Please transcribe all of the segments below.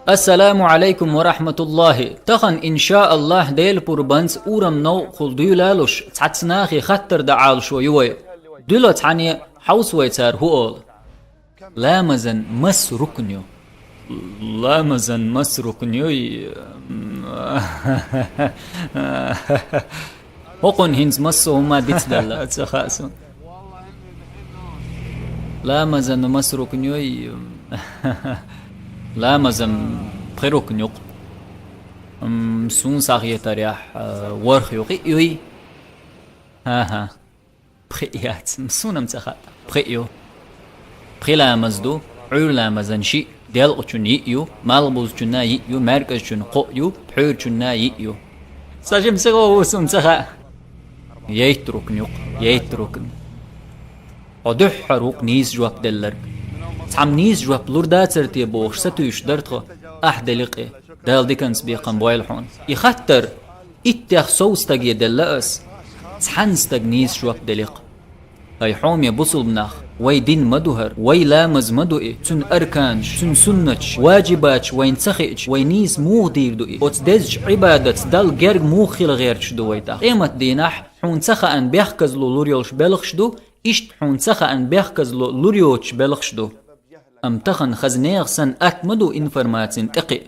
السلام عليكم ورحمة الله. تخن إن شاء الله ديل بربانس أورم نو خل ديلالوش تعتناخي خطر دعال شو يوي دلت عني حوس ويتار هو لامزن مس ركنيو لامزن مس ركنيو وقن هنز مسو ما ديت دلا تخاسون لامزن مس ركنيو لا مزم بخيروك نيوق سون ساغي تريح ورخ يوقي يوي ها بخيات مسونم تخا بخيو بخيلا مزدو عور مزنشي ديال قچن ييو مالبوز چنا ييو مركز چن قيو بحور چنا ييو ساجم سغو سون تخا ييتروك نيوق ييتروك ودح حروق نيز جواب دلر تعمنيز جواب لوردا ترتي بوش ستوش درتخو أحدلقي دال ديكنس بيقن بويلحون يخطر اتخ صوستك يدلأس تحنستك نيز جواب دلق هاي حومي بصل بناخ وي دين مدوهر وي لامز مدوئي تن أركانش تن سنتش واجباتش وين تخيش وي نيز موغ دير دوئي وتدزج عبادة دال جرق موخيل غيرش دويتا قيمة ديناح حون تخا أن بيحكز لو لوريولش بلغش دو إشت حون تخا أن بيحكز لو لوريوش بلغش دو أم تخن خزنيغ سن أتمدو إنفرماتين تقي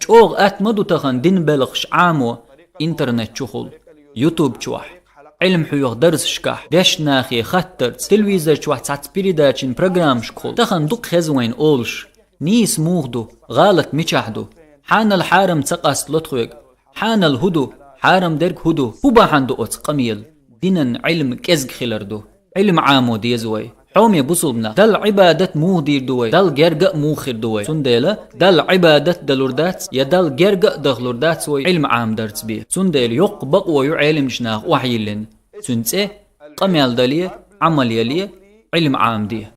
شوغ أتمدو تخن دين بلغش عامو إنترنت شخول يوتيوب شوح علم حيوغ درس شكاح داش ناخي خطر تلويزر شوح تعتبيرداتشين برنامج شخول تخن دوق خزوين أولش نيس موغدو غالط ميشاحدو حان الحارم تقاس لطخويق حان الهدو حارم درك هدو هوبا حندو أوت قميل دينن علم كزق خلردو علم عامو ديزوي حومي بصلبنا دل عبادة مو دير دوي دل جرجة مو خير دوي سنديلا دل عبادة دلوردات يا دل جرجة دغلوردات سوي علم عام درت بيه سنديل يقبق ويعلم جناخ وحيلن سنتي قميال دليه عمل يليه علم عام ديه